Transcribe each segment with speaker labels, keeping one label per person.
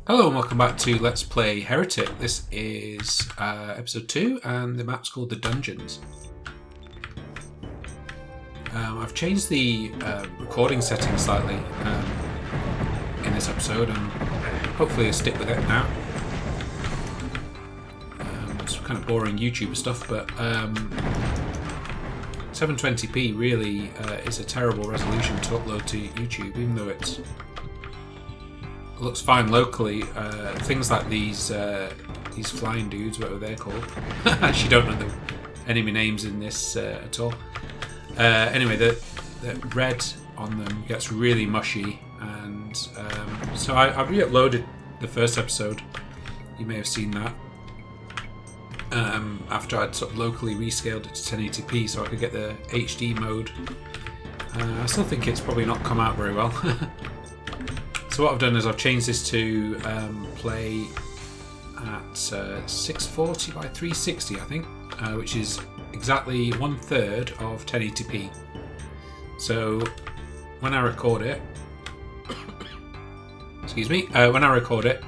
Speaker 1: Hello and welcome back to Let's Play Heretic. This is episode 2 and the map's called The Dungeons. I've changed the recording settings slightly in this episode and hopefully I'll stick with it now. It's kind of boring YouTuber stuff, but 720p really is a terrible resolution to upload to YouTube, even though it looks fine locally. Things like these flying dudes, whatever they're called. I actually don't know the enemy names in this at all. Anyway, the red on them gets really mushy, and so I re-uploaded the first episode. You may have seen that. After I'd sort of locally rescaled it to 1080p so I could get the HD mode. I still think it's probably not come out very well. So what I've done is I've changed this to play at 640 by 360, I think, which is exactly 1/3 of 1080p. So when I record it, excuse me, when I record it,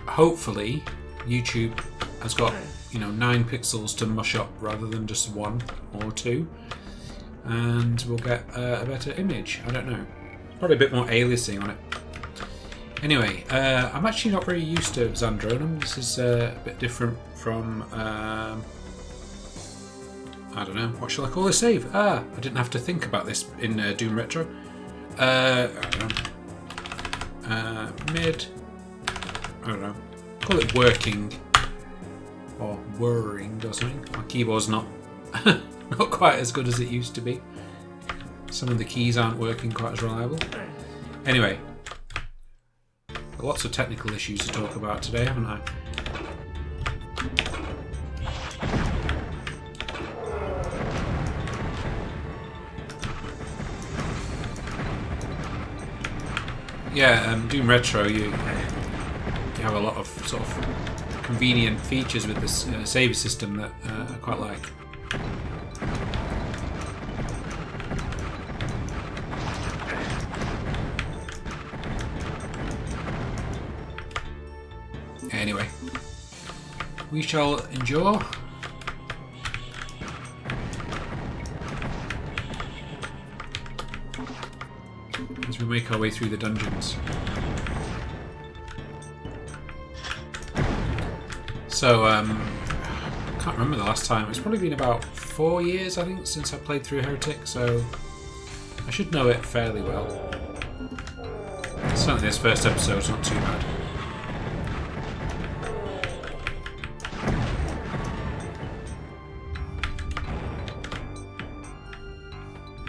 Speaker 1: hopefully YouTube has got 9 pixels to mush up rather than just 1 or 2. And we'll get a better image. I don't know. Probably a bit more aliasing on it. Anyway, I'm actually not very used to Xandronum. This is a bit different from... I don't know. What shall I call this save? I didn't have to think about this in Doom Retro. I don't know. Mid... I don't know. Call it working. Or whirring or something. My keyboard's not... not quite as good as it used to be. Some of the keys aren't working quite as reliable. Anyway, lots of technical issues to talk about today, haven't I? Yeah, Doom Retro, you have a lot of sort of convenient features with this save system that I quite like. Anyway, we shall endure. As we make our way through the dungeons. So, I can't remember the last time. It's probably been about 4 years, I think, since I played through Heretic, so I should know it fairly well. Certainly this first episode's not too bad.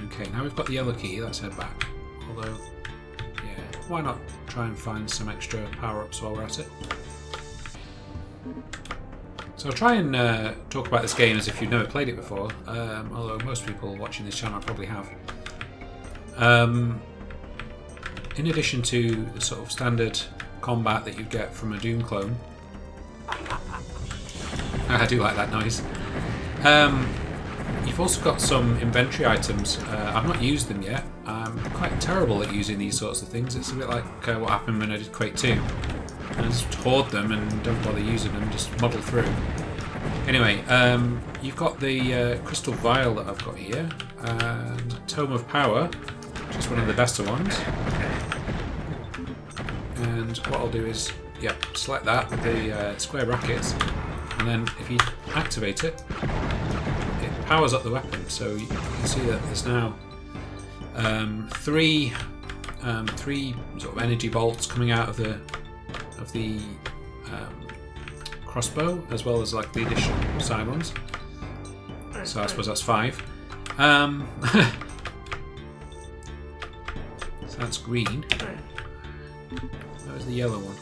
Speaker 1: Okay, now we've got the yellow key, let's head back. Although, yeah, why not try and find some extra power-ups while we're at it? So I'll try and talk about this game as if you've never played it before, although most people watching this channel probably have. In addition to the sort of standard combat that you get from a Doom clone, I do like that noise. You've also got some inventory items. I've not used them yet. I'm quite terrible at using these sorts of things. It's a bit like what happened when I did Quake 2. I just hoard them and don't bother using them, just muddle through. Anyway, you've got the crystal vial that I've got here, and Tome of Power, which is one of the better ones. And what I'll do is, select that with the square brackets, and then if you activate it, it powers up the weapon. So you can see that there's now three sort of energy bolts coming out of the crossbow, as well as like the additional side ones. So I suppose that's 5. So that's green. That was the yellow one.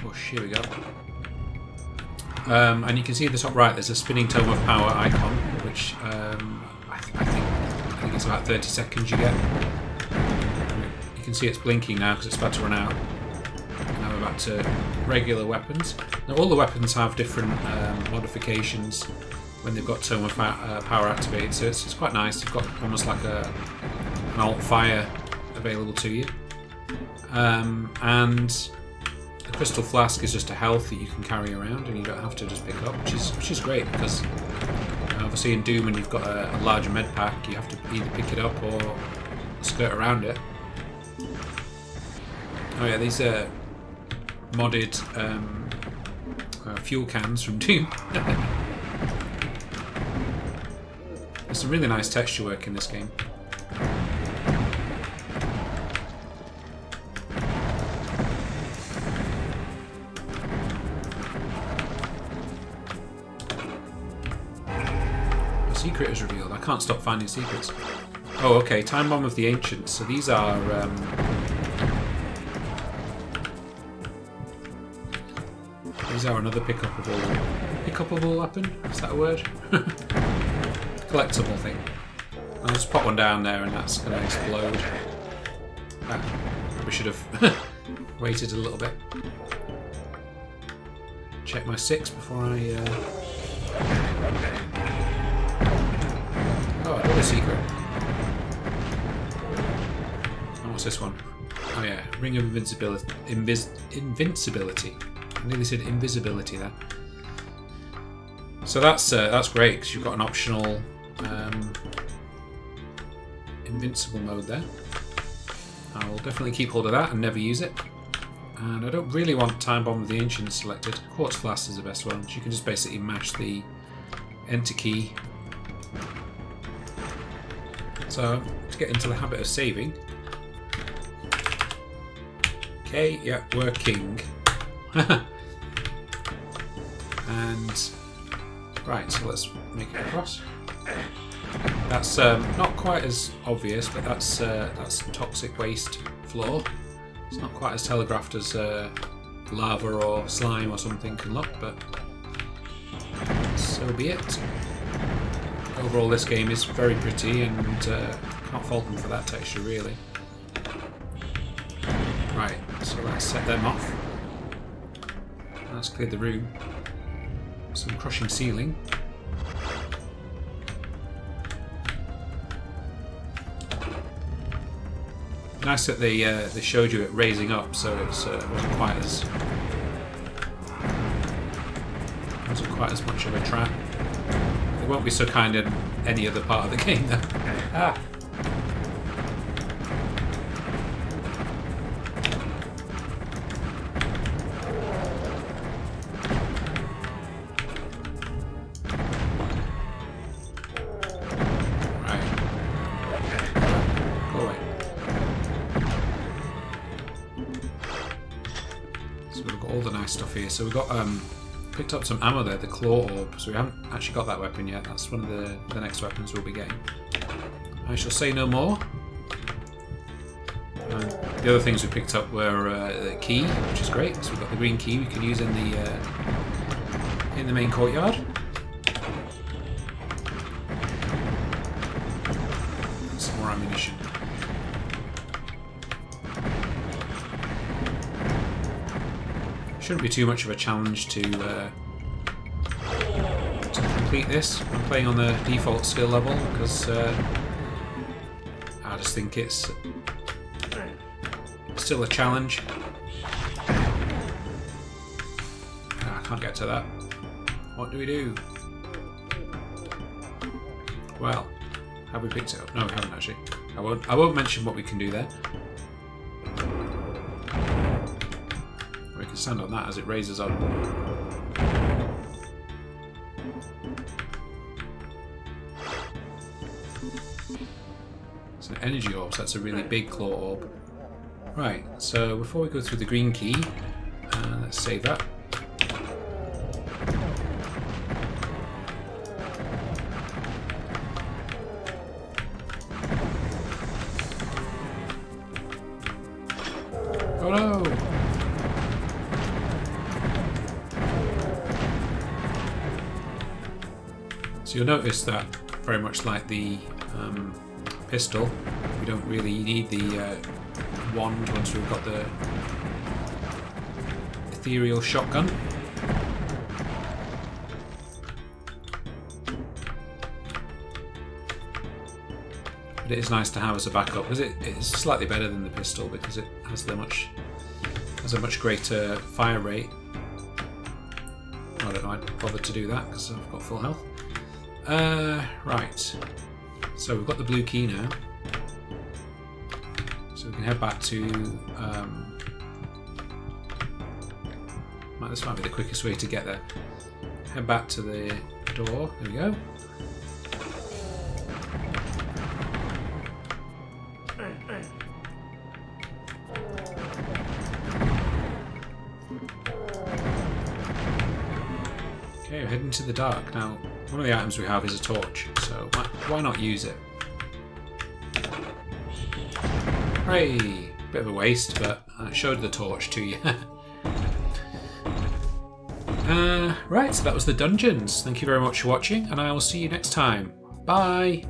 Speaker 1: Oh, here we go. And you can see at the top right there's a spinning Tome of Power icon, which I think it's about 30 seconds you get. You can see it's blinking now because it's about to run out. Now we're back to regular weapons. Now all the weapons have different modifications when they've got thermal power activated, so it's quite nice. You've got almost like an alt fire available to you. And the crystal flask is just a health that you can carry around and you don't have to just pick up, which is great, because obviously in Doom, when you've got a larger med pack, you have to either pick it up or skirt around it. Oh yeah, these are modded fuel cans from Doom. There's some really nice texture work in this game. A secret is revealed. I can't stop finding secrets. Oh, okay. Time Bomb of the Ancients. So these are... these are another pickupable weapon? Is that a word? Collectible thing. I'll just pop one down there and that's going to explode. We should have waited a little bit. Check my 6 before I... Oh, another secret. Oh, what's this one? Oh yeah, Ring of Invincibility. Invincibility. I nearly said invisibility there. So that's great, because you've got an optional invincible mode there. I will definitely keep hold of that and never use it. And I don't really want Time Bomb of the Ancients selected. Quartz Flask is the best one. So you can just basically mash the enter key. So to get into the habit of saving. Okay, yeah, working. And right, so let's make it across. That's not quite as obvious, but that's toxic waste floor. It's not quite as telegraphed as lava or slime or something can look, but so be it. Overall, this game is very pretty, and can't fault them for that texture, really. Right, so let's set them off. Let's clear the room. Some crushing ceiling. Nice that they showed you it raising up, so it wasn't quite as much of a trap. It won't be so kind in any other part of the game, though. Ah. Stuff here. So we've got picked up some ammo there, the claw orb, so we haven't actually got that weapon yet. That's one of the next weapons we'll be getting. I shall say no more. The other things we picked up were the key, which is great. So we've got the green key we can use in the main courtyard. Some more ammunition. Shouldn't be too much of a challenge to complete this. I'm playing on the default skill level because I just think it's still a challenge. I can't get to that. What do we do? Well, have we picked it up? No, we haven't actually. I won't mention what we can do there. Stand on that as it raises up. It's an energy orb, so that's a really big claw orb. Right, so before we go through the green key, let's save that. Oh no! So you'll notice that, very much like the pistol, we don't really need the wand once we've got the ethereal shotgun. but it is nice to have as a backup because it's slightly better than the pistol because it has a much greater fire rate. I don't know, I'd bother to do that because I've got full health. Right, so we've got the blue key now, so we can head back to. This might be the quickest way to get there. Head back to the door. There we go. Okay, we're heading to the dark. Now, one of the items we have is a torch, so why not use it? Hooray! Bit of a waste, but I showed the torch to you. Right, so that was the dungeons. Thank you very much for watching, and I will see you next time. Bye!